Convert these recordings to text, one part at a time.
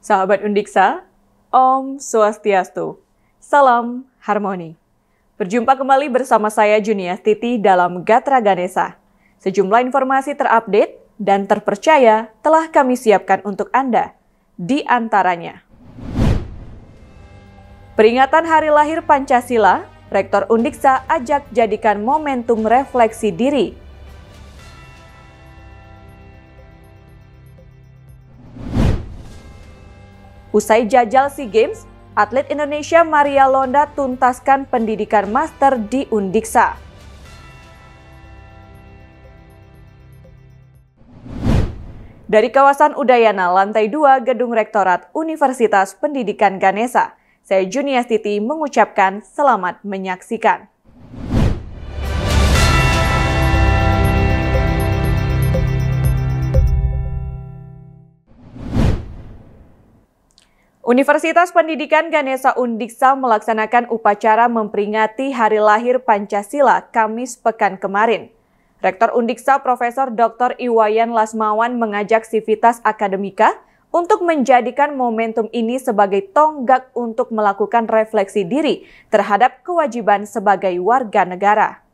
Sahabat Undiksa, Om Swastiastu, Salam Harmoni. Berjumpa kembali bersama saya Juniastiti dalam Gatra Ganesha. Sejumlah informasi terupdate dan terpercaya telah kami siapkan untuk Anda. Di antaranya, peringatan Hari Lahir Pancasila, Rektor Undiksa ajak jadikan momentum refleksi diri. Usai jajal SEA Games, atlet Indonesia Maria Londa tuntaskan pendidikan master di Undiksa. Dari kawasan Udayana, lantai 2 Gedung Rektorat Universitas Pendidikan Ganesha, saya Juniastiti mengucapkan selamat menyaksikan. Universitas Pendidikan Ganesha Undiksa melaksanakan upacara memperingati Hari Lahir Pancasila Kamis pekan kemarin. Rektor Undiksa Profesor Dr. Iwayan Lasmawan mengajak sivitas akademika untuk menjadikan momentum ini sebagai tonggak untuk melakukan refleksi diri terhadap kewajiban sebagai warga negara.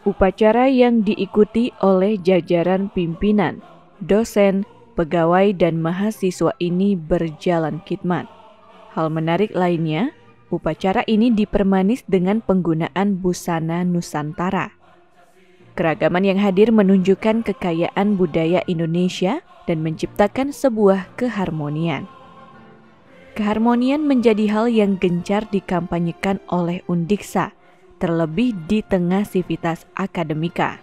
Upacara yang diikuti oleh jajaran pimpinan, dosen, pegawai, dan mahasiswa ini berjalan khidmat. Hal menarik lainnya, upacara ini dipermanis dengan penggunaan busana Nusantara. Keragaman yang hadir menunjukkan kekayaan budaya Indonesia dan menciptakan sebuah keharmonian. Keharmonian menjadi hal yang gencar dikampanyekan oleh Undiksa, terlebih di tengah sivitas akademika.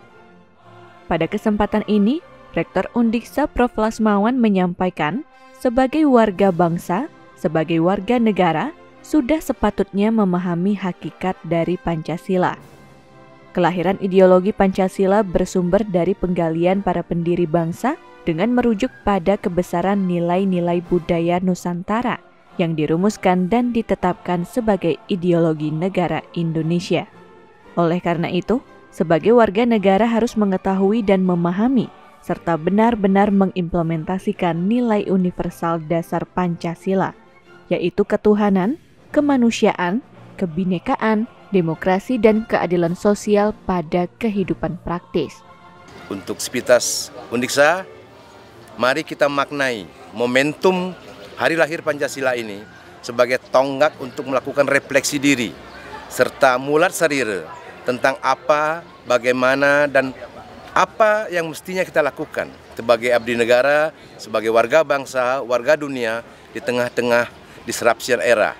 Pada kesempatan ini, Rektor Undiksa Prof. Lasmawan menyampaikan, sebagai warga bangsa, sebagai warga negara, sudah sepatutnya memahami hakikat dari Pancasila. Kelahiran ideologi Pancasila bersumber dari penggalian para pendiri bangsa dengan merujuk pada kebesaran nilai-nilai budaya Nusantara yang dirumuskan dan ditetapkan sebagai ideologi negara Indonesia. Oleh karena itu, sebagai warga negara harus mengetahui dan memahami, serta benar-benar mengimplementasikan nilai universal dasar Pancasila, yaitu ketuhanan, kemanusiaan, kebinekaan, demokrasi, dan keadilan sosial pada kehidupan praktis. Untuk sivitas Undiksa, mari kita maknai momentum Hari Lahir Pancasila ini sebagai tonggak untuk melakukan refleksi diri serta mulat sarira tentang apa, bagaimana, dan apa yang mestinya kita lakukan sebagai abdi negara, sebagai warga bangsa, warga dunia di tengah-tengah disruption era.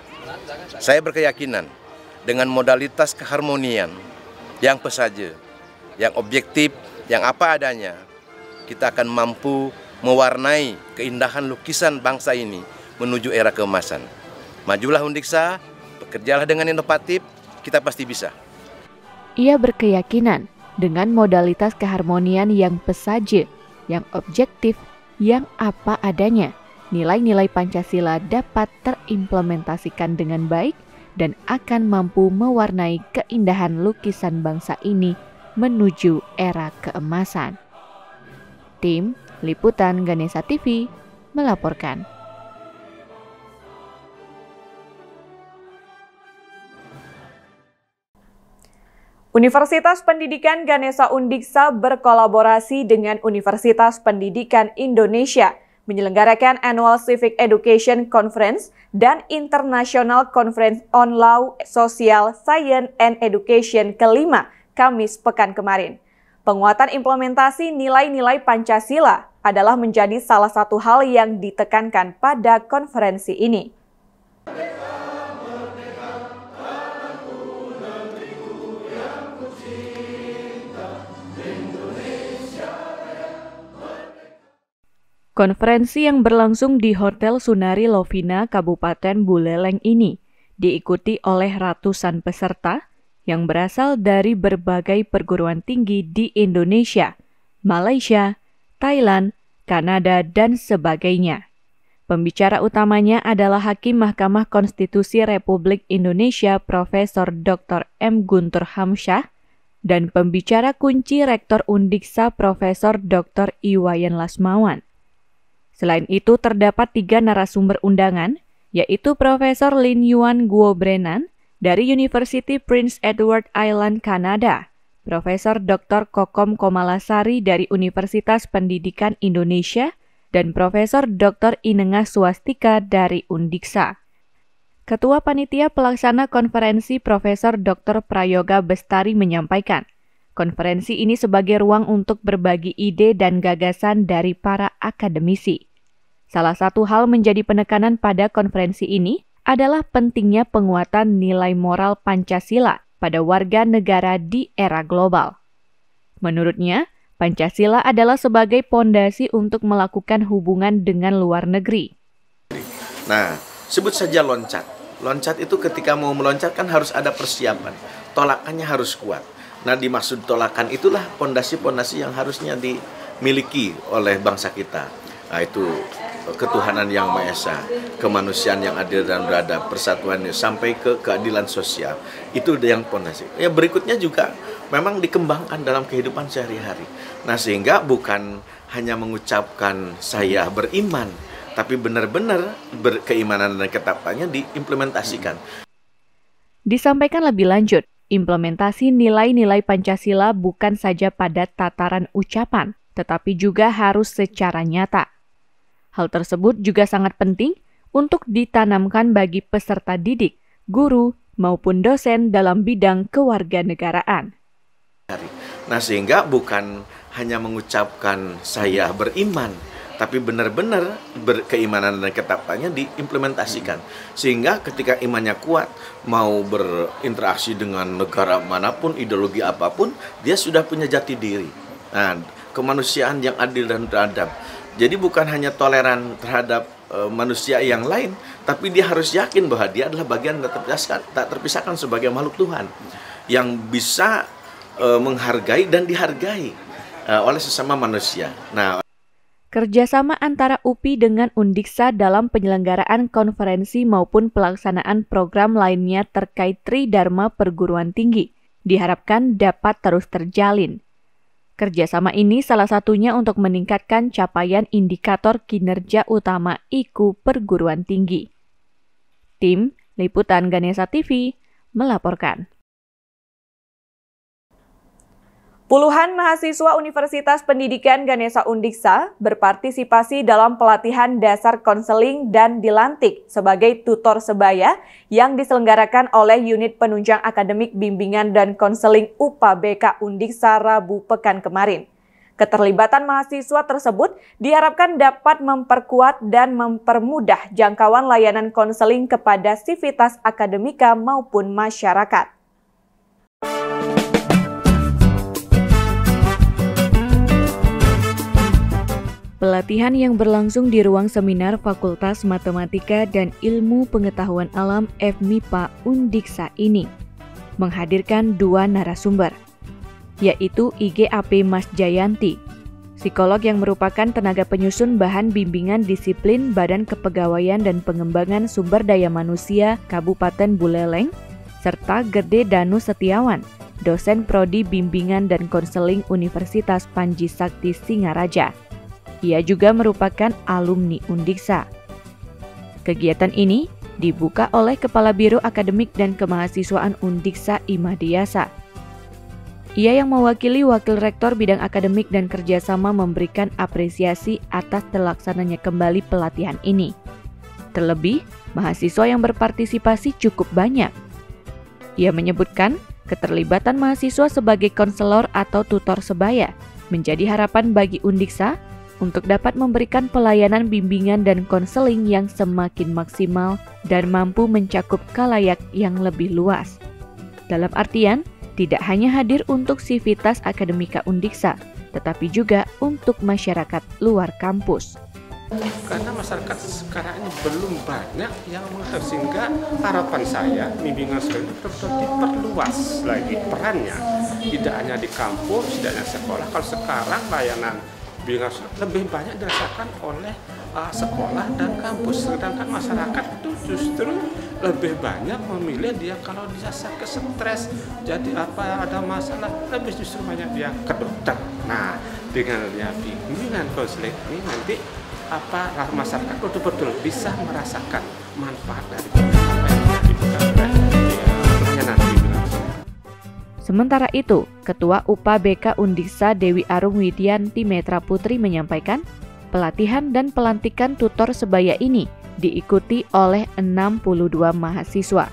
Saya berkeyakinan dengan modalitas keharmonian yang pesaja, yang objektif, yang apa adanya, kita akan mampu mewarnai keindahan lukisan bangsa ini menuju era keemasan. Majulah Undiksa, bekerjalah dengan inovatif, kita pasti bisa. Ia berkeyakinan dengan modalitas keharmonian yang pesaja, yang objektif, yang apa adanya, nilai-nilai Pancasila dapat terimplementasikan dengan baik dan akan mampu mewarnai keindahan lukisan bangsa ini menuju era keemasan. Tim Liputan Ganesha TV melaporkan. Universitas Pendidikan Ganesha Undiksa berkolaborasi dengan Universitas Pendidikan Indonesia menyelenggarakan Annual Civic Education Conference dan International Conference on Law, Social, Science, and Education kelima Kamis pekan kemarin. Penguatan implementasi nilai-nilai Pancasila adalah menjadi salah satu hal yang ditekankan pada konferensi ini. Konferensi yang berlangsung di Hotel Sunari Lovina, Kabupaten Buleleng ini diikuti oleh ratusan peserta yang berasal dari berbagai perguruan tinggi di Indonesia, Malaysia, Thailand, Kanada, dan sebagainya. Pembicara utamanya adalah Hakim Mahkamah Konstitusi Republik Indonesia Profesor Dr. M. Guntur Hamsyah dan pembicara kunci Rektor Undiksa Profesor Dr. Iwayan Lasmawan. Selain itu terdapat 3 narasumber undangan, yaitu Profesor Lin Yuan Guo Brennan dari University Prince Edward Island, Kanada, Profesor Dr. Kokom Komalasari dari Universitas Pendidikan Indonesia, dan Profesor Dr. Inengah Swastika dari Undiksa. Ketua Panitia Pelaksana Konferensi Profesor Dr. Prayoga Bestari menyampaikan, konferensi ini sebagai ruang untuk berbagi ide dan gagasan dari para akademisi. Salah satu hal menjadi penekanan pada konferensi ini adalah pentingnya penguatan nilai moral Pancasila pada warga negara di era global. Menurutnya, Pancasila adalah sebagai pondasi untuk melakukan hubungan dengan luar negeri. Nah, sebut saja loncat. Loncat itu ketika mau meloncat kan harus ada persiapan. Tolakannya harus kuat. Nah, dimaksud tolakan itulah pondasi-pondasi yang harusnya dimiliki oleh bangsa kita. Nah, itu ketuhanan yang Maha Esa, kemanusiaan yang adil dan beradab, persatuannya sampai ke keadilan sosial. Itu yang pondasi. Ya, berikutnya juga memang dikembangkan dalam kehidupan sehari-hari. Nah, sehingga bukan hanya mengucapkan saya beriman, tapi benar-benar keimanan dan ketakwanya diimplementasikan. Disampaikan lebih lanjut, implementasi nilai-nilai Pancasila bukan saja pada tataran ucapan, tetapi juga harus secara nyata. Hal tersebut juga sangat penting untuk ditanamkan bagi peserta didik, guru, maupun dosen dalam bidang kewarganegaraan. Nah, sehingga bukan hanya mengucapkan saya beriman, tapi benar-benar keimanan dan ketakwanya diimplementasikan. Sehingga ketika imannya kuat, mau berinteraksi dengan negara manapun, ideologi apapun, dia sudah punya jati diri. Nah, kemanusiaan yang adil dan beradab. Jadi bukan hanya toleran terhadap manusia yang lain, tapi dia harus yakin bahwa dia adalah bagian tak terpisahkan sebagai makhluk Tuhan yang bisa menghargai dan dihargai oleh sesama manusia. Nah, kerjasama antara UPI dengan Undiksa dalam penyelenggaraan konferensi maupun pelaksanaan program lainnya terkait Tridharma Perguruan Tinggi diharapkan dapat terus terjalin. Kerjasama ini salah satunya untuk meningkatkan capaian indikator kinerja utama IKU Perguruan Tinggi. Tim Liputan Ganesha TV melaporkan. Puluhan mahasiswa Universitas Pendidikan Ganesha Undiksa berpartisipasi dalam pelatihan dasar konseling dan dilantik sebagai tutor sebaya yang diselenggarakan oleh Unit Penunjang Akademik Bimbingan dan Konseling UPA-BK Undiksa Rabu pekan kemarin. Keterlibatan mahasiswa tersebut diharapkan dapat memperkuat dan mempermudah jangkauan layanan konseling kepada sivitas akademika maupun masyarakat. Pelatihan yang berlangsung di ruang seminar Fakultas Matematika dan Ilmu Pengetahuan Alam FMIPA Undiksa ini menghadirkan 2 narasumber, yaitu IGAP Mas Jayanti, psikolog yang merupakan tenaga penyusun bahan bimbingan disiplin Badan Kepegawaian dan Pengembangan Sumber Daya Manusia Kabupaten Buleleng, serta Gede Danu Setiawan, dosen Prodi Bimbingan dan Konseling Universitas Panji Sakti Singaraja. Ia juga merupakan alumni Undiksa. Kegiatan ini dibuka oleh Kepala Biro Akademik dan Kemahasiswaan Undiksa Imadiasa. Ia yang mewakili Wakil Rektor Bidang Akademik dan Kerjasama memberikan apresiasi atas terlaksananya kembali pelatihan ini. Terlebih, mahasiswa yang berpartisipasi cukup banyak. Ia menyebutkan keterlibatan mahasiswa sebagai konselor atau tutor sebaya menjadi harapan bagi Undiksa untuk dapat memberikan pelayanan bimbingan dan konseling yang semakin maksimal dan mampu mencakup khalayak yang lebih luas. Dalam artian, tidak hanya hadir untuk sivitas akademika Undiksa, tetapi juga untuk masyarakat luar kampus. Karena masyarakat sekarang ini belum banyak yang mengerti, sehingga harapan saya bimbingan sekolah itu betul-betul diperluas lagi perannya, tidak hanya di kampus, tidak hanya sekolah. Kalau sekarang layanan bimbingan lebih banyak dirasakan oleh sekolah dan kampus, sedangkan masyarakat itu justru lebih banyak memilih dia kalau dia sakit stres, jadi ada masalah, lebih justru banyak dia ke dokter. Nah, dengan bimbingan konseling ini nanti masyarakat betul-betul bisa merasakan manfaat dari Sementara itu, Ketua UPA BK Undiksa Dewi Arum Widianti Metra Putri menyampaikan, pelatihan dan pelantikan tutor sebaya ini diikuti oleh 62 mahasiswa.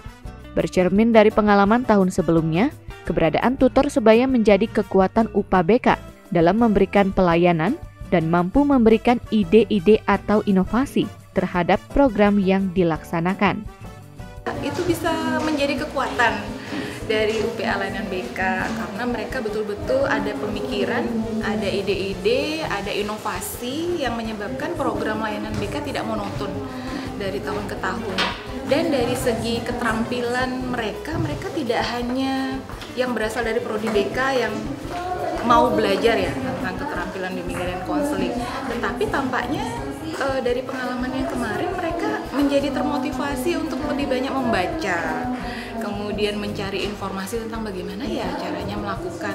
Bercermin dari pengalaman tahun sebelumnya, keberadaan tutor sebaya menjadi kekuatan UPA BK dalam memberikan pelayanan dan mampu memberikan ide-ide atau inovasi terhadap program yang dilaksanakan. Itu bisa menjadi kekuatan dari UPA Layanan BK karena mereka betul-betul ada pemikiran, ada ide-ide, ada inovasi yang menyebabkan program layanan BK tidak monoton dari tahun ke tahun. Dan dari segi keterampilan mereka tidak hanya yang berasal dari prodi BK yang mau belajar ya tentang keterampilan bimbingan dan konseling, tetapi tampaknya dari pengalaman yang kemarin mereka menjadi termotivasi untuk lebih banyak membaca, kemudian mencari informasi tentang bagaimana ya caranya melakukan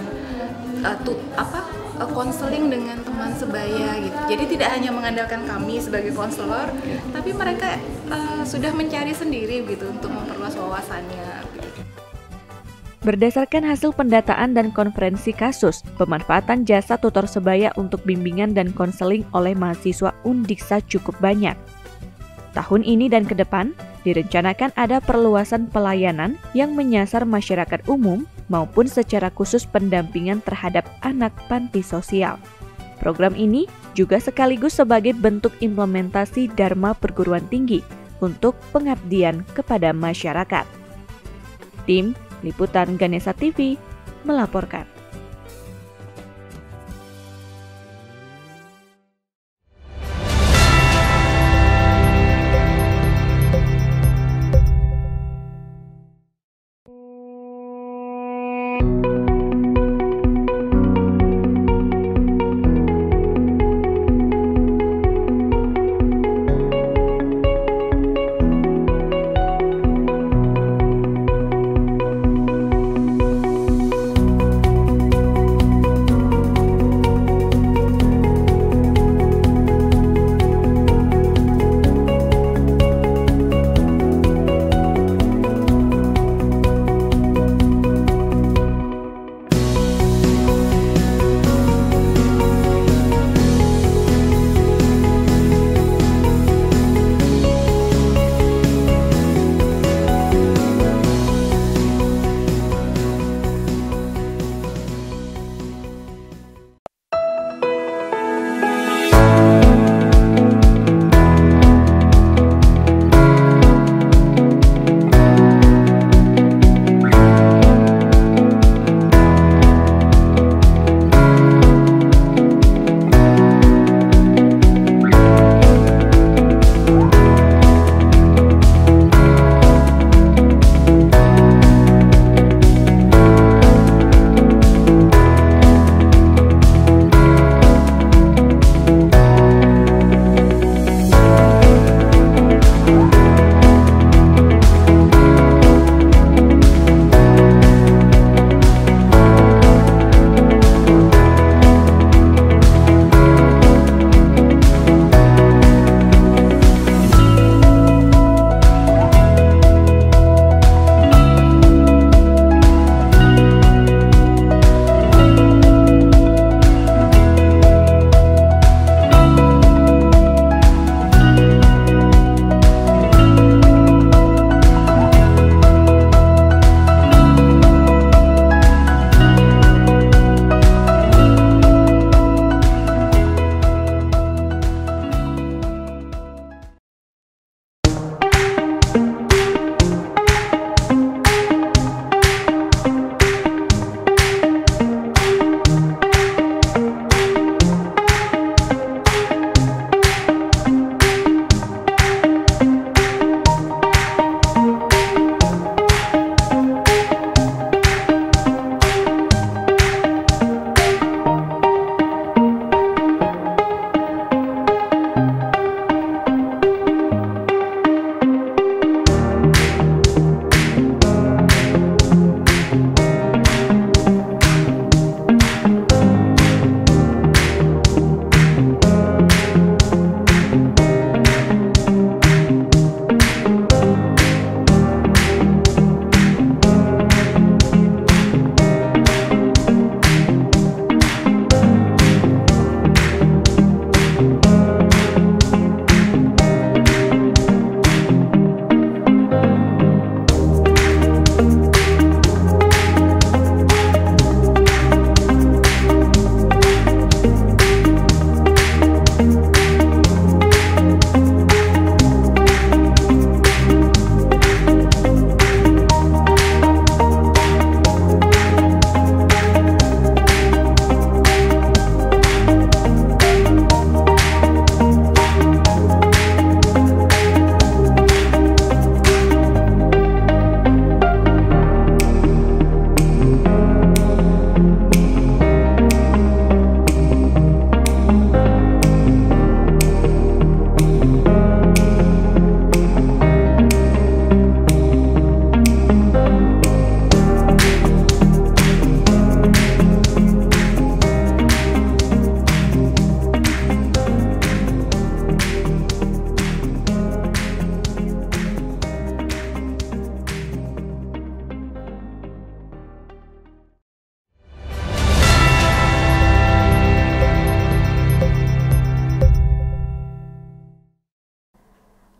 konseling dengan teman sebaya gitu. Jadi tidak hanya mengandalkan kami sebagai konselor, tapi mereka sudah mencari sendiri gitu untuk memperluas wawasannya. Berdasarkan hasil pendataan dan konferensi kasus, pemanfaatan jasa tutor sebaya untuk bimbingan dan konseling oleh mahasiswa Undiksa cukup banyak. Tahun ini dan ke depan, direncanakan ada perluasan pelayanan yang menyasar masyarakat umum maupun secara khusus pendampingan terhadap anak panti sosial. Program ini juga sekaligus sebagai bentuk implementasi Dharma Perguruan Tinggi untuk pengabdian kepada masyarakat. Tim Liputan Ganesha TV melaporkan.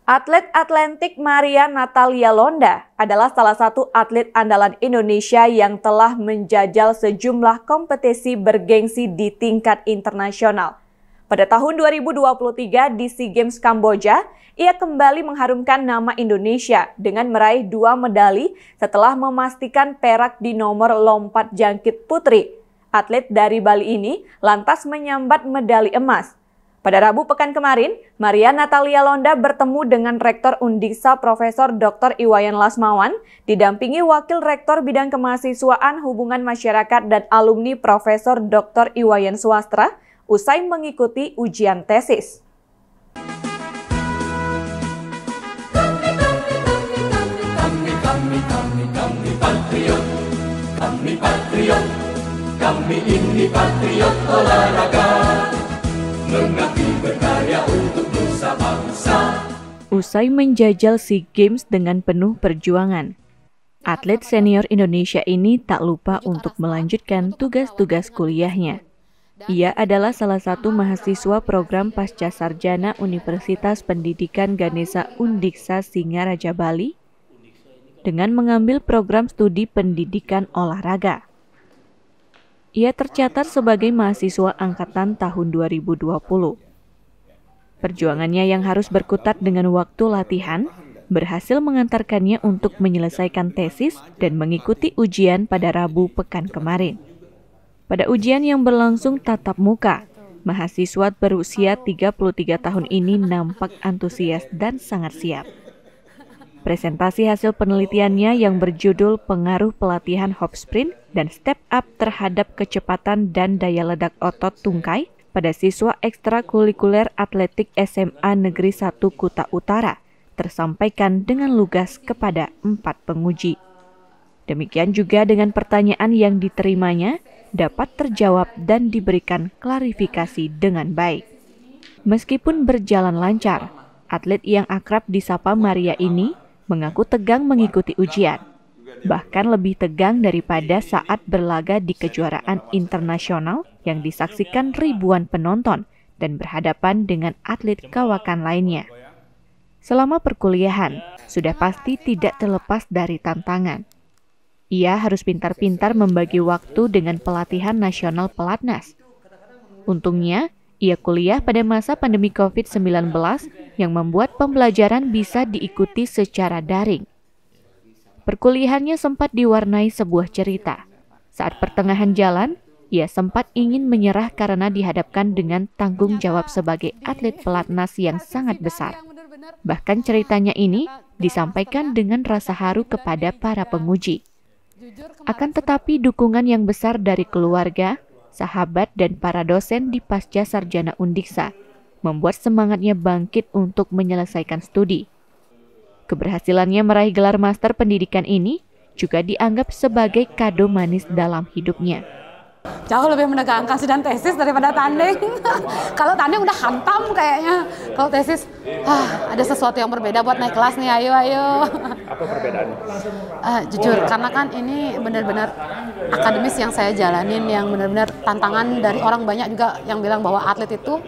Atlet atletik Maria Natalia Londa adalah salah satu atlet andalan Indonesia yang telah menjajal sejumlah kompetisi bergengsi di tingkat internasional. Pada tahun 2023 di SEA Games Kamboja, ia kembali mengharumkan nama Indonesia dengan meraih 2 medali setelah memastikan perak di nomor lompat jangkit putri. Atlet dari Bali ini lantas menyambat medali emas. Pada Rabu pekan kemarin, Maria Natalia Londa bertemu dengan Rektor Undiksa Profesor Dr. Iwayan Lasmawan, didampingi Wakil Rektor Bidang Kemahasiswaan Hubungan Masyarakat dan Alumni Profesor Dr. Iwayan Swastra, usai mengikuti ujian tesis. Kami ini patriot olahraga. Mengabdi berkarya untuk nusa bangsa. Usai menjajal SEA Games dengan penuh perjuangan, atlet senior Indonesia ini tak lupa untuk melanjutkan tugas-tugas kuliahnya. Ia adalah salah satu mahasiswa program Pasca Sarjana Universitas Pendidikan Ganesha Undiksa Singaraja Bali dengan mengambil program studi pendidikan olahraga. Ia tercatat sebagai mahasiswa angkatan tahun 2020. Perjuangannya yang harus berkutat dengan waktu latihan berhasil mengantarkannya untuk menyelesaikan tesis dan mengikuti ujian pada Rabu pekan kemarin. Pada ujian yang berlangsung tatap muka, mahasiswa berusia 33 tahun ini nampak antusias dan sangat siap. Presentasi hasil penelitiannya yang berjudul Pengaruh Pelatihan Hop Sprint dan Step Up terhadap Kecepatan dan Daya Ledak Otot Tungkai pada siswa ekstrakurikuler atletik SMA Negeri 1 Kuta Utara tersampaikan dengan lugas kepada 4 penguji. Demikian juga dengan pertanyaan yang diterimanya dapat terjawab dan diberikan klarifikasi dengan baik. Meskipun berjalan lancar, atlet yang akrab disapa Maria ini mengaku tegang mengikuti ujian, bahkan lebih tegang daripada saat berlaga di kejuaraan internasional yang disaksikan ribuan penonton dan berhadapan dengan atlet kawakan lainnya. Selama perkuliahan, sudah pasti tidak terlepas dari tantangan. Ia harus pintar-pintar membagi waktu dengan pelatihan nasional pelatnas. Untungnya, ia kuliah pada masa pandemi COVID-19 yang membuat pembelajaran bisa diikuti secara daring. Perkuliahannya sempat diwarnai sebuah cerita. Saat pertengahan jalan, ia sempat ingin menyerah karena dihadapkan dengan tanggung jawab sebagai atlet pelatnas yang sangat besar. Bahkan ceritanya ini disampaikan dengan rasa haru kepada para penguji. Akan tetapi dukungan yang besar dari keluarga, sahabat, dan para dosen di Pasca Sarjana Undiksa membuat semangatnya bangkit untuk menyelesaikan studi. Keberhasilannya meraih gelar master pendidikan ini juga dianggap sebagai kado manis dalam hidupnya. Jauh lebih menegangkan sidang tesis daripada tanding. Kalau tanding udah hantam kayaknya. Kalau tesis, ada sesuatu yang berbeda buat naik kelas nih, ayo. Apa perbedaannya? Jujur, karena kan ini benar-benar akademis yang saya jalanin, yang benar-benar tantangan dari orang banyak juga yang bilang bahwa atlet itu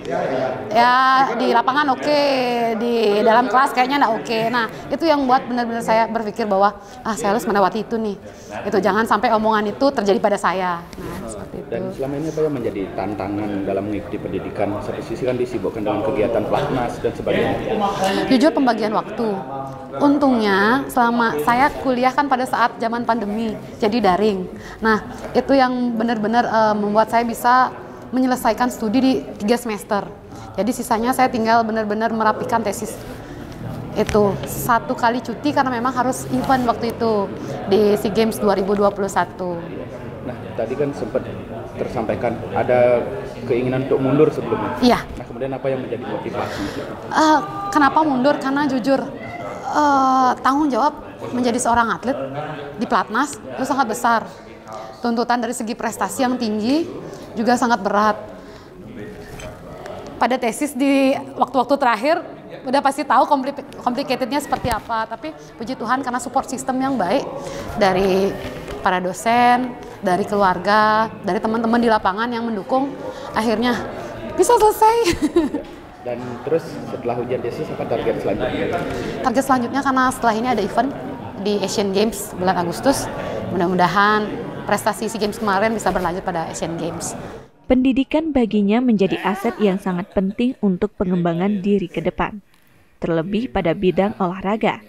ya di lapangan oke, di dalam kelas kayaknya nggak oke. Nah, itu yang buat benar-benar saya berpikir bahwa saya harus melewati itu nih. Itu jangan sampai omongan itu terjadi pada saya. Nah, seperti itu. Dan selama ini apa yang menjadi tantangan dalam mengikuti pendidikan? Satu sisi kan disibukkan dengan kegiatan pelatnas dan sebagainya. Jujur, pembagian waktu. Untungnya selama saya kuliah kan pada saat zaman pandemi, jadi daring. Nah, itu yang benar-benar membuat saya bisa menyelesaikan studi di 3 semester. Jadi sisanya saya tinggal benar-benar merapikan tesis. Itu 1 kali cuti karena memang harus event waktu itu di SEA Games 2021. Nah, tadi kan sempat tersampaikan ada keinginan untuk mundur sebelumnya. Iya. Nah, kemudian apa yang menjadi motivasi? Kenapa mundur? Karena jujur, tanggung jawab menjadi seorang atlet di pelatnas itu sangat besar. Tuntutan dari segi prestasi yang tinggi juga sangat berat. Pada tesis di waktu-waktu terakhir udah pasti tahu complicatednya seperti apa, tapi puji Tuhan karena support system yang baik dari para dosen, dari keluarga, dari teman-teman di lapangan yang mendukung, akhirnya bisa selesai. Dan terus setelah ujian tesis apa target selanjutnya? Target selanjutnya karena setelah ini ada event di Asian Games bulan Agustus, mudah-mudahan prestasi SEA Games kemarin bisa berlanjut pada Asian Games. Pendidikan baginya menjadi aset yang sangat penting untuk pengembangan diri ke depan, terlebih pada bidang olahraga.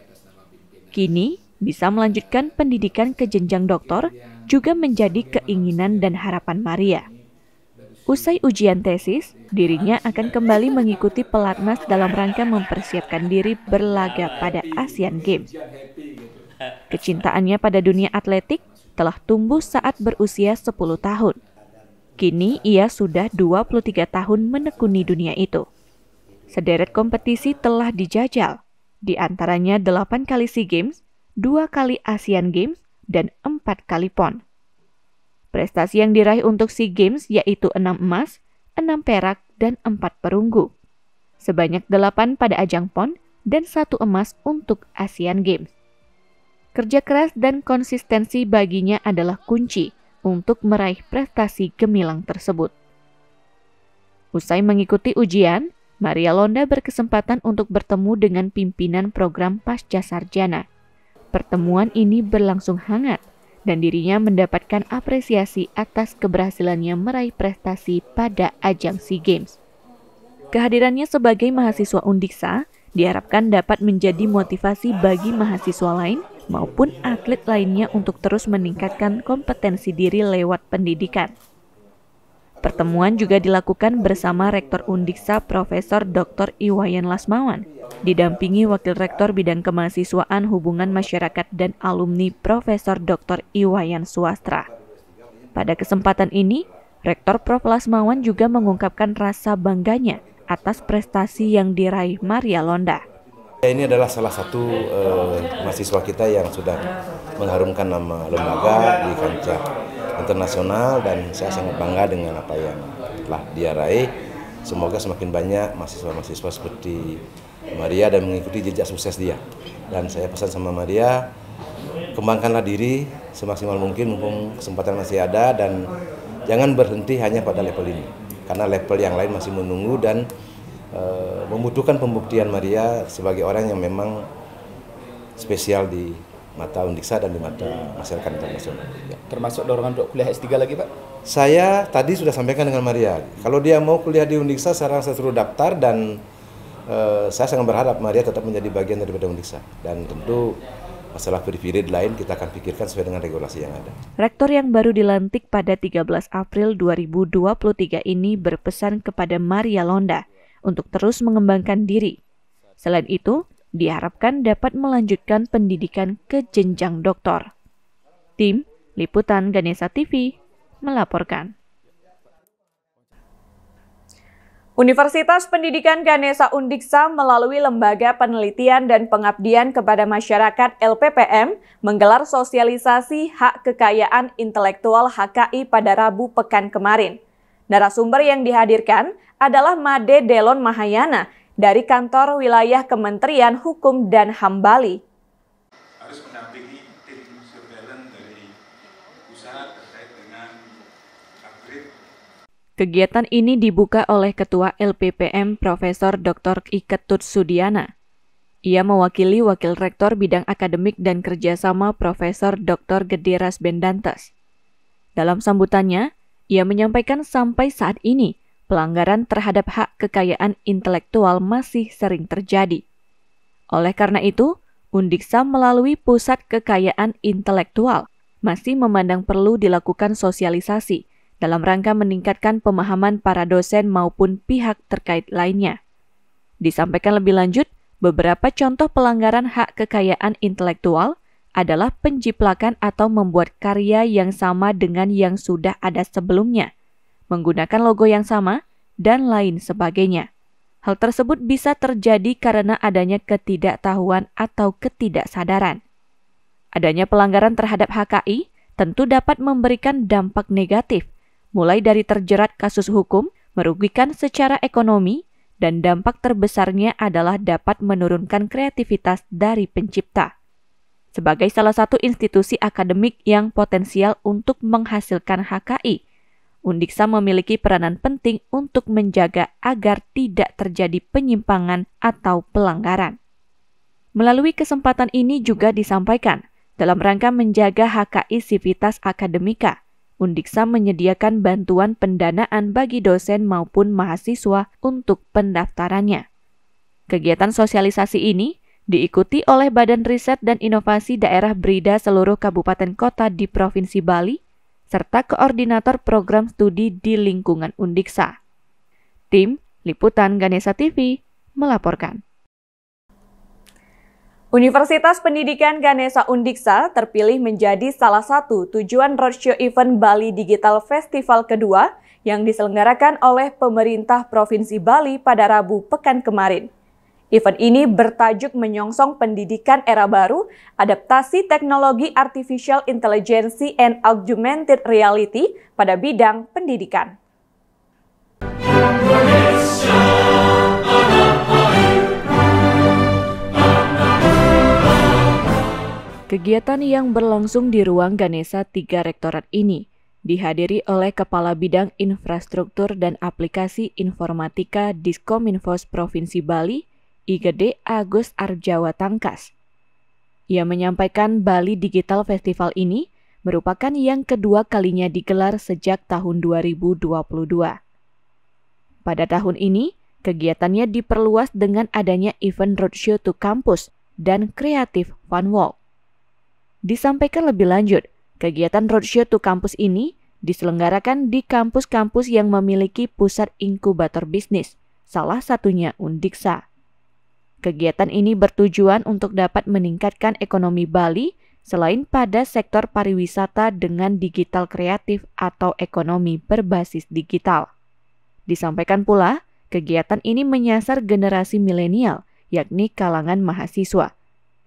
Kini, bisa melanjutkan pendidikan ke jenjang doktor juga menjadi keinginan dan harapan Maria. Usai ujian tesis, dirinya akan kembali mengikuti pelatnas dalam rangka mempersiapkan diri berlaga pada Asian Games. Kecintaannya pada dunia atletik telah tumbuh saat berusia 10 tahun. Kini ia sudah 23 tahun menekuni dunia itu. Sederet kompetisi telah dijajal, di antaranya 8 kali SEA Games, 2 kali Asian Games, dan 4 kali PON. Prestasi yang diraih untuk SEA Games yaitu 6 emas, 6 perak, dan 4 perunggu. Sebanyak 8 pada ajang PON dan 1 emas untuk Asian Games. Kerja keras dan konsistensi baginya adalah kunci untuk meraih prestasi gemilang tersebut. Usai mengikuti ujian, Maria Londa berkesempatan untuk bertemu dengan pimpinan program Pasca Sarjana. Pertemuan ini berlangsung hangat, dan dirinya mendapatkan apresiasi atas keberhasilannya meraih prestasi pada ajang SEA Games. Kehadirannya sebagai mahasiswa Undiksa diharapkan dapat menjadi motivasi bagi mahasiswa lain maupun atlet lainnya untuk terus meningkatkan kompetensi diri lewat pendidikan. Pertemuan juga dilakukan bersama Rektor Undiksa Profesor Dr. Iwayan Lasmawan, didampingi Wakil Rektor Bidang Kemahasiswaan Hubungan Masyarakat dan Alumni Profesor Dr. Iwayan Suastra. Pada kesempatan ini, Rektor Prof. Lasmawan juga mengungkapkan rasa bangganya atas prestasi yang diraih Maria Londa. Ini adalah salah satu mahasiswa kita yang sudah mengharumkan nama lembaga di kancah internasional, dan saya sangat bangga dengan apa yang telah dia raih. Semoga semakin banyak mahasiswa-mahasiswa seperti Maria dan mengikuti jejak sukses dia. Dan saya pesan sama Maria, kembangkanlah diri semaksimal mungkin mumpung kesempatan masih ada, dan jangan berhenti hanya pada level ini. Karena level yang lain masih menunggu dan membutuhkan pembuktian Maria sebagai orang yang memang spesial di mata Undiksa dan di mata masyarakat internasional. Ya. Termasuk dorongan untuk kuliah S3 lagi, Pak? Saya tadi sudah sampaikan dengan Maria, kalau dia mau kuliah di Undiksa, saya suruh daftar, dan saya sangat berharap Maria tetap menjadi bagian daripada Undiksa. Dan tentu masalah periode lain kita akan pikirkan sesuai dengan regulasi yang ada. Rektor yang baru dilantik pada 13 April 2023 ini berpesan kepada Maria Londa untuk terus mengembangkan diri. Selain itu, diharapkan dapat melanjutkan pendidikan ke jenjang doktor. Tim Liputan Ganesha TV melaporkan. Universitas Pendidikan Ganesha Undiksa melalui Lembaga Penelitian dan Pengabdian kepada Masyarakat LPPM menggelar sosialisasi hak kekayaan intelektual HKI pada Rabu pekan kemarin. Narasumber yang dihadirkan adalah Made Delon Mahayana dari Kantor Wilayah Kementerian Hukum dan HAM Bali. Harus mendampingi tim surveillance dari usaha terkait dengan upgrade. Kegiatan ini dibuka oleh Ketua LPPM Profesor Dr. Iketut Sudiana. Ia mewakili Wakil Rektor Bidang Akademik dan Kerjasama Profesor Dr. Gede Rasbendantes. Dalam sambutannya, ia menyampaikan sampai saat ini pelanggaran terhadap hak kekayaan intelektual masih sering terjadi. Oleh karena itu, Undiksa melalui Pusat Kekayaan Intelektual masih memandang perlu dilakukan sosialisasi dalam rangka meningkatkan pemahaman para dosen maupun pihak terkait lainnya. Disampaikan lebih lanjut, beberapa contoh pelanggaran hak kekayaan intelektual adalah penjiplakan atau membuat karya yang sama dengan yang sudah ada sebelumnya, menggunakan logo yang sama, dan lain sebagainya. Hal tersebut bisa terjadi karena adanya ketidaktahuan atau ketidaksadaran. Adanya pelanggaran terhadap HKI tentu dapat memberikan dampak negatif, mulai dari terjerat kasus hukum, merugikan secara ekonomi, dan dampak terbesarnya adalah dapat menurunkan kreativitas dari pencipta. Sebagai salah satu institusi akademik yang potensial untuk menghasilkan HKI, Undiksa memiliki peranan penting untuk menjaga agar tidak terjadi penyimpangan atau pelanggaran. Melalui kesempatan ini juga disampaikan, dalam rangka menjaga HKI Civitas Akademika, Undiksa menyediakan bantuan pendanaan bagi dosen maupun mahasiswa untuk pendaftarannya. Kegiatan sosialisasi ini diikuti oleh Badan Riset dan Inovasi Daerah Brida seluruh kabupaten kota di Provinsi Bali, serta koordinator program studi di lingkungan Undiksa. Tim Liputan Ganesha TV melaporkan. Universitas Pendidikan Ganesha Undiksa terpilih menjadi salah satu tujuan roadshow event Bali Digital Festival kedua yang diselenggarakan oleh pemerintah Provinsi Bali pada Rabu pekan kemarin. Event ini bertajuk menyongsong pendidikan era baru, adaptasi teknologi artificial intelligence and augmented reality pada bidang pendidikan. Kegiatan yang berlangsung di ruang Ganesha 3 Rektorat ini dihadiri oleh Kepala Bidang Infrastruktur dan Aplikasi Informatika Diskominfos Provinsi Bali, IGD Agus Arjawa Tangkas. Ia menyampaikan Bali Digital Festival ini merupakan yang kedua kalinya digelar sejak tahun 2022. Pada tahun ini, kegiatannya diperluas dengan adanya event roadshow to kampus dan Creative Fun Walk. Disampaikan lebih lanjut, kegiatan roadshow to kampus ini diselenggarakan di kampus-kampus yang memiliki pusat inkubator bisnis, salah satunya Undiksa. Kegiatan ini bertujuan untuk dapat meningkatkan ekonomi Bali selain pada sektor pariwisata dengan digital kreatif atau ekonomi berbasis digital. Disampaikan pula, kegiatan ini menyasar generasi milenial, yakni kalangan mahasiswa,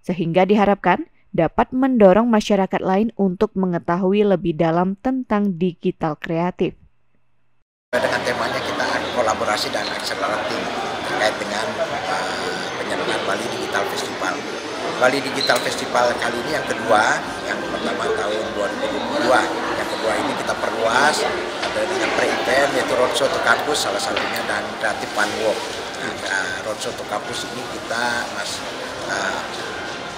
sehingga diharapkan dapat mendorong masyarakat lain untuk mengetahui lebih dalam tentang digital kreatif. Dengan temanya kita kolaborasi dan akseleratif terkait dengan penyelenggaraan Bali Digital Festival. Bali Digital Festival kali ini yang kedua, yang pertama tahun 2022, yang kedua ini kita perluas ada dengan pre-event yaitu roadshow to kampus salah satunya dan Creative Fun Walk. Roadshow to kampus ini kita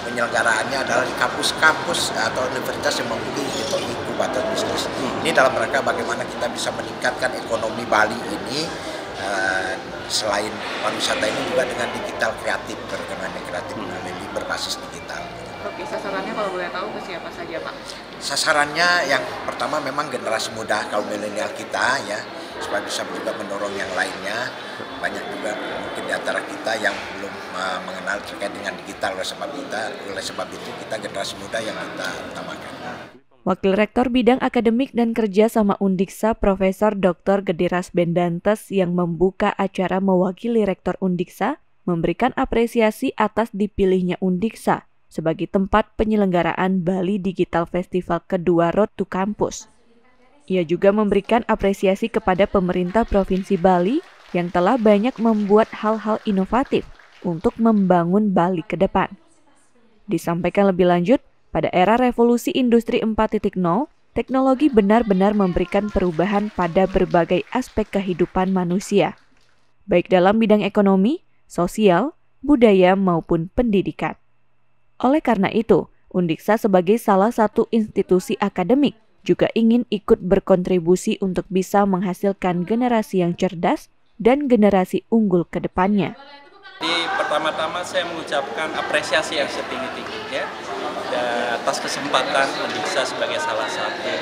penyelenggaraannya adalah di kampus-kampus atau universitas yang memiliki inkubator bisnis. Ini dalam rangka bagaimana kita bisa meningkatkan ekonomi Bali ini selain pariwisata ini juga dengan digital kreatif, perkembangan kreatif ini berbasis digital. Oke, sasarannya kalau boleh tahu ke siapa saja, Pak? Sasarannya yang pertama memang generasi muda kaum milenial kita ya, supaya bisa juga mendorong yang lainnya. Banyak juga mungkin di antara kita yang belum mengenal terkait dengan digital, oleh sebab itu kita generasi muda yang kita utamakan. Wakil Rektor Bidang Akademik dan Kerja sama Undiksa Profesor Dr. Gediras Bendantes yang membuka acara mewakili Rektor Undiksa memberikan apresiasi atas dipilihnya Undiksa sebagai tempat penyelenggaraan Bali Digital Festival kedua Road to Campus. Ia juga memberikan apresiasi kepada pemerintah Provinsi Bali yang telah banyak membuat hal-hal inovatif untuk membangun Bali ke depan. Disampaikan lebih lanjut, pada era revolusi industri 4.0, teknologi benar-benar memberikan perubahan pada berbagai aspek kehidupan manusia, baik dalam bidang ekonomi, sosial, budaya maupun pendidikan. Oleh karena itu, Undiksa sebagai salah satu institusi akademik juga ingin ikut berkontribusi untuk bisa menghasilkan generasi yang cerdas dan generasi unggul ke depannya. Pertama-tama saya mengucapkan apresiasi yang setinggi-tingginya atas kesempatan Undiksa sebagai salah satu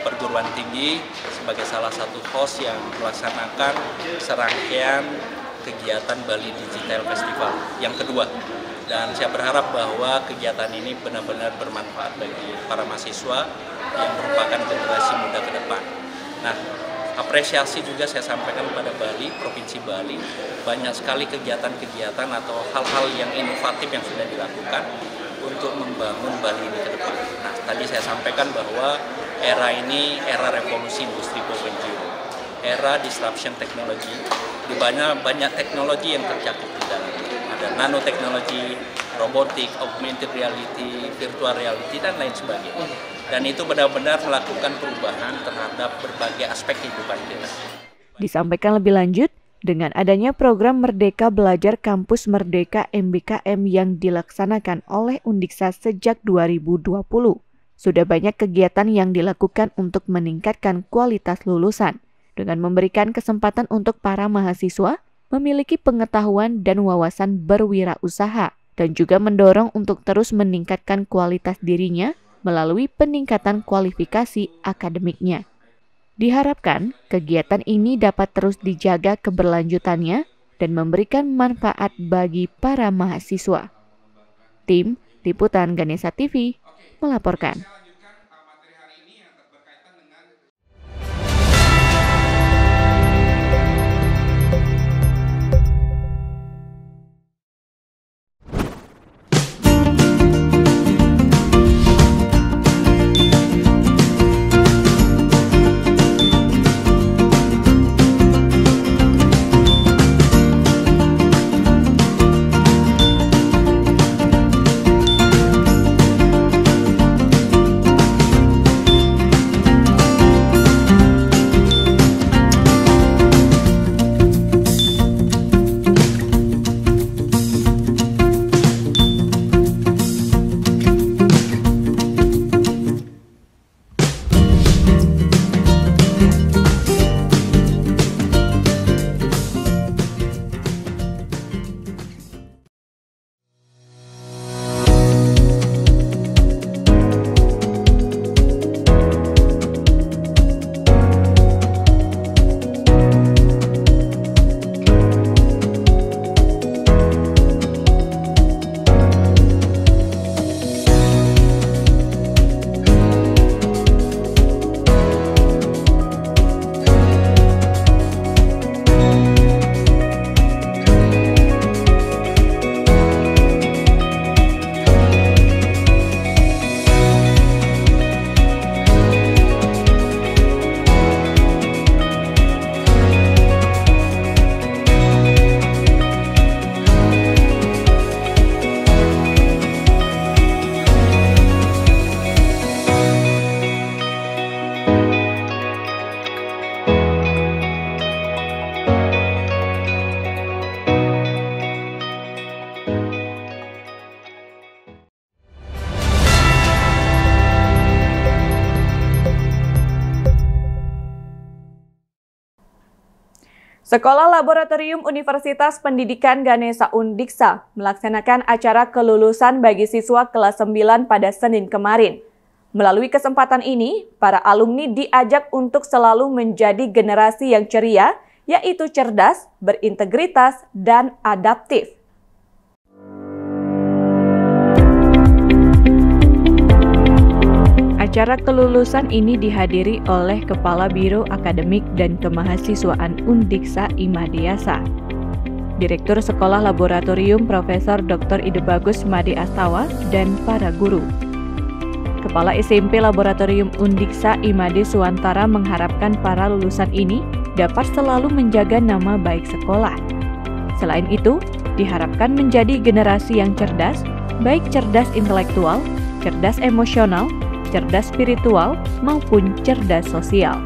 perguruan tinggi, sebagai salah satu host yang melaksanakan serangkaian kegiatan Bali Digital Festival yang kedua. Dan saya berharap bahwa kegiatan ini benar-benar bermanfaat bagi para mahasiswa yang merupakan generasi muda ke depan. Nah, apresiasi juga saya sampaikan kepada Bali, Provinsi Bali, banyak sekali kegiatan-kegiatan atau hal-hal yang inovatif yang sudah dilakukan untuk membangun Bali ini ke depan. Nah, tadi saya sampaikan bahwa era ini era revolusi industri 4.0, era disruption teknologi, di banyak teknologi yang tercakup di dalamnya. Ada nanoteknologi, robotik, augmented reality, virtual reality, dan lain sebagainya. dan itu benar-benar melakukan perubahan terhadap berbagai aspek kehidupan kita. Disampaikan lebih lanjut, dengan adanya program Merdeka Belajar Kampus Merdeka MBKM yang dilaksanakan oleh Undiksa sejak 2020, sudah banyak kegiatan yang dilakukan untuk meningkatkan kualitas lulusan, dengan memberikan kesempatan untuk para mahasiswa memiliki pengetahuan dan wawasan berwirausaha, dan juga mendorong untuk terus meningkatkan kualitas dirinya melalui peningkatan kualifikasi akademiknya. Diharapkan kegiatan ini dapat terus dijaga keberlanjutannya dan memberikan manfaat bagi para mahasiswa. Tim Liputan Ganesha TV melaporkan. Sekolah Laboratorium Universitas Pendidikan Ganesha Undiksa melaksanakan acara kelulusan bagi siswa kelas 9 pada Senin kemarin. Melalui kesempatan ini, para alumni diajak untuk selalu menjadi generasi yang ceria, yaitu cerdas, berintegritas, dan adaptif. Acara kelulusan ini dihadiri oleh Kepala Biro Akademik dan Kemahasiswaan Undiksa Imadiasa, Direktur Sekolah Laboratorium Profesor Dr. Ide Bagus Made Astawa, dan para guru. Kepala SMP Laboratorium Undiksa Imade Suwantara mengharapkan para lulusan ini dapat selalu menjaga nama baik sekolah. Selain itu, diharapkan menjadi generasi yang cerdas, baik cerdas intelektual, cerdas emosional, cerdas spiritual, maupun cerdas sosial.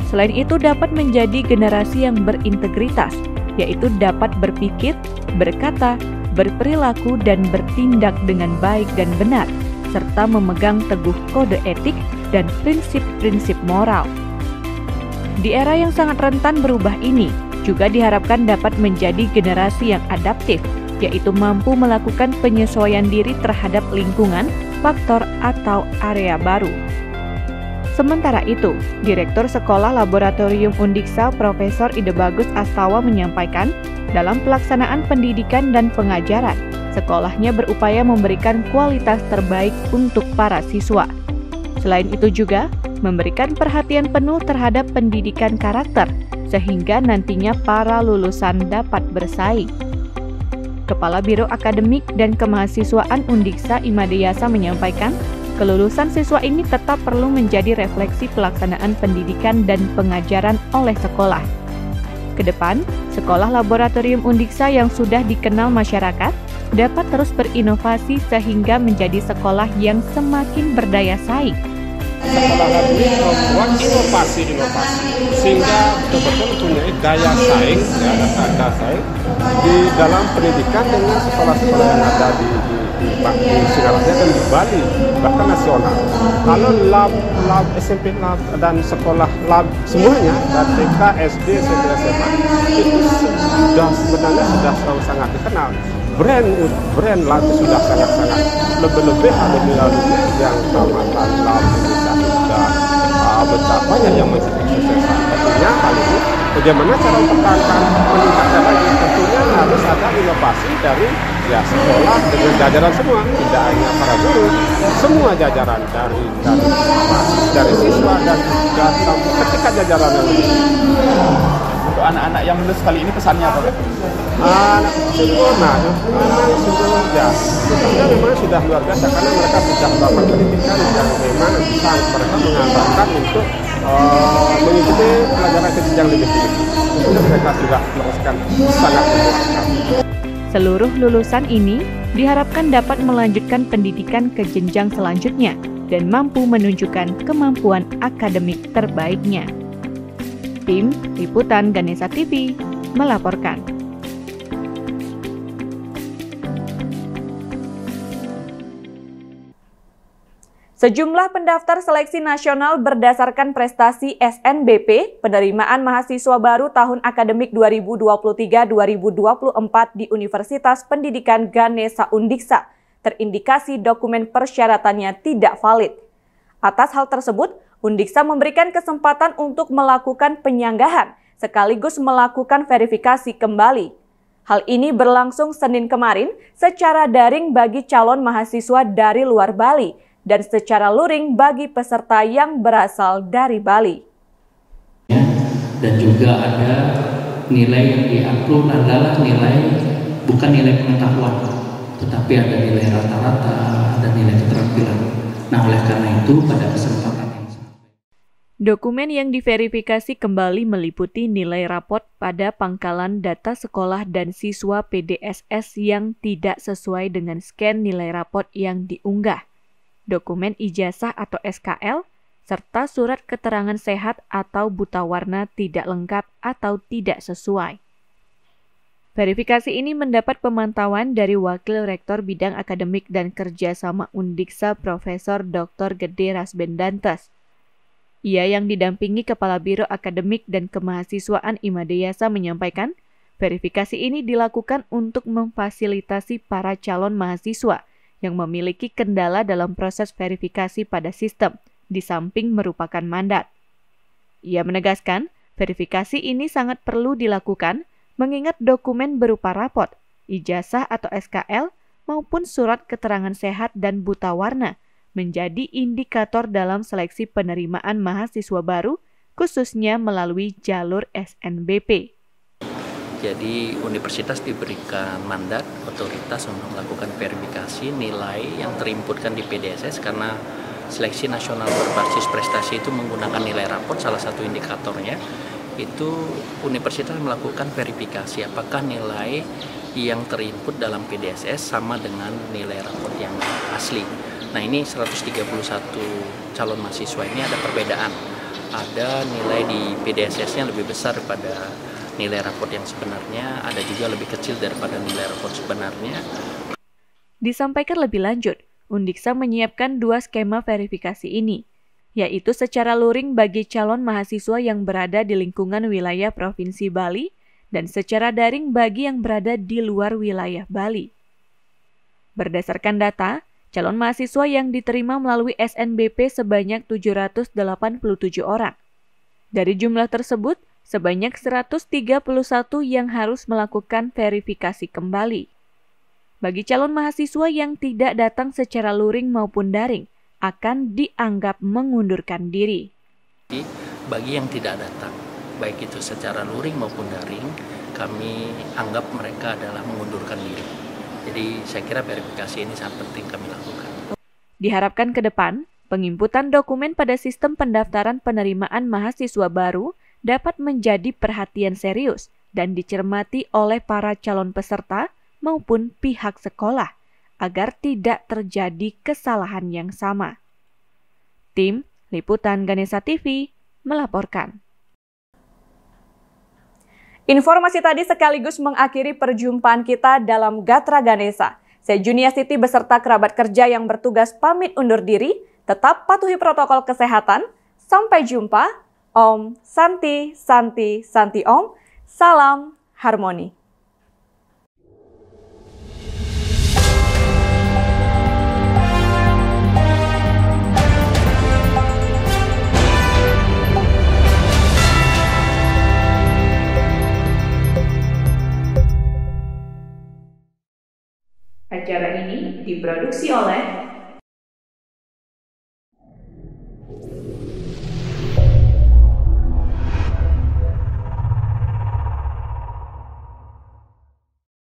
Selain itu dapat menjadi generasi yang berintegritas, yaitu dapat berpikir, berkata, berperilaku, dan bertindak dengan baik dan benar, serta memegang teguh kode etik dan prinsip-prinsip moral. Di era yang sangat rentan berubah ini, juga diharapkan dapat menjadi generasi yang adaptif, yaitu mampu melakukan penyesuaian diri terhadap lingkungan, faktor, atau area baru. Sementara itu, Direktur Sekolah Laboratorium Undiksa Profesor Ide Bagus Astawa menyampaikan, dalam pelaksanaan pendidikan dan pengajaran, sekolahnya berupaya memberikan kualitas terbaik untuk para siswa. Selain itu juga, memberikan perhatian penuh terhadap pendidikan karakter, sehingga nantinya para lulusan dapat bersaing. Kepala Biro Akademik dan Kemahasiswaan Undiksa Imadiasa menyampaikan, kelulusan siswa ini tetap perlu menjadi refleksi pelaksanaan pendidikan dan pengajaran oleh sekolah. Kedepan, Sekolah Laboratorium Undiksa yang sudah dikenal masyarakat dapat terus berinovasi sehingga menjadi sekolah yang semakin berdaya saing. Sekolah ini membuat inovasi sehingga betul-betul punya daya saing, daya saing di dalam pendidikan dengan sekolah-sekolah yang ada di Singaraja dan di Bali, bahkan nasional. Kalau lab SMP lab dan sekolah lab semuanya dari TK, SD, SMP, SMA itu sebenarnya sudah sangat dikenal. Brand lab sudah sangat lebih yang tamatan lab Indonesia sudah banyak yang masih sukses. Tentunya kali ini bagaimana cara mempertahankan meningkatkan lagi, tentunya harus ada inovasi dari sekolah dengan jajaran semua, tidak hanya para guru, semua jajaran dari siswa dan juga sampai ketika jajaran yang lebih. Untuk anak-anak yang lulus kali ini pesannya apa, Pak? Anak sempurna, memang memang sudah luar biasa karena mereka sudah melakukan pendidikan yang memang mereka mengandalkan untuk mengikuti pelajaran ke jenjang lebih tinggi. Mereka sudah melakukan sangat memuaskan. Seluruh lulusan ini diharapkan dapat melanjutkan pendidikan ke jenjang selanjutnya dan mampu menunjukkan kemampuan akademik terbaiknya. Tim Liputan Ganesha TV melaporkan. Sejumlah pendaftar seleksi nasional berdasarkan prestasi SNBP penerimaan mahasiswa baru tahun akademik 2023-2024 di Universitas Pendidikan Ganesha Undiksa terindikasi dokumen persyaratannya tidak valid. Atas hal tersebut, Undiksa memberikan kesempatan untuk melakukan penyanggahan sekaligus melakukan verifikasi kembali. Hal ini berlangsung Senin kemarin secara daring bagi calon mahasiswa dari luar Bali dan secara luring bagi peserta yang berasal dari Bali. Dan juga ada nilai yang diatur adalah bukan nilai pengetahuan, tetapi ada nilai rata-rata, ada nilai keterampilan. Nah, oleh karena itu pada kesempatan dokumen yang diverifikasi kembali meliputi nilai raport pada pangkalan data sekolah dan siswa PDSS yang tidak sesuai dengan scan nilai raport yang diunggah, dokumen ijazah atau SKL, serta surat keterangan sehat atau buta warna tidak lengkap atau tidak sesuai. Verifikasi ini mendapat pemantauan dari Wakil Rektor Bidang Akademik dan Kerjasama Undiksa Profesor Dr. Gede Rasbendantes. Ia yang didampingi Kepala Biro Akademik dan Kemahasiswaan Imadeyasa menyampaikan, verifikasi ini dilakukan untuk memfasilitasi para calon mahasiswa yang memiliki kendala dalam proses verifikasi pada sistem, di samping merupakan mandat. Ia menegaskan, verifikasi ini sangat perlu dilakukan mengingat dokumen berupa raport, ijazah atau SKL, maupun surat keterangan sehat dan buta warna menjadi indikator dalam seleksi penerimaan mahasiswa baru, khususnya melalui jalur SNBP. Jadi universitas diberikan mandat otoritas untuk melakukan verifikasi nilai yang terinputkan di PDSS karena seleksi nasional berbasis prestasi itu menggunakan nilai raport, salah satu indikatornya itu universitas melakukan verifikasi apakah nilai yang terinput dalam PDSS sama dengan nilai raport yang asli. Nah, ini 131 calon mahasiswa ini ada perbedaan. Ada nilai di PDSS-nya lebih besar daripada nilai raport yang sebenarnya, ada juga lebih kecil daripada nilai raport sebenarnya. Disampaikan lebih lanjut, Undiksa menyiapkan 2 skema verifikasi ini, yaitu secara luring bagi calon mahasiswa yang berada di lingkungan wilayah Provinsi Bali dan secara daring bagi yang berada di luar wilayah Bali. Berdasarkan data, calon mahasiswa yang diterima melalui SNBP sebanyak 787 orang. Dari jumlah tersebut, sebanyak 131 yang harus melakukan verifikasi kembali. Bagi calon mahasiswa yang tidak datang secara luring maupun daring, akan dianggap mengundurkan diri. Bagi yang tidak datang, baik itu secara luring maupun daring, kami anggap mereka adalah mengundurkan diri. Jadi saya kira verifikasi ini sangat penting kami lakukan. Diharapkan ke depan, penginputan dokumen pada sistem pendaftaran penerimaan mahasiswa baru dapat menjadi perhatian serius dan dicermati oleh para calon peserta maupun pihak sekolah agar tidak terjadi kesalahan yang sama. Tim Liputan Ganesha TV melaporkan. Informasi tadi sekaligus mengakhiri perjumpaan kita dalam Gatra Ganesha. Saya Junia Siti beserta kerabat kerja yang bertugas pamit undur diri. Tetap patuhi protokol kesehatan. Sampai jumpa. Om Santi Santi Santi Om. Salam harmoni. Acara ini diproduksi oleh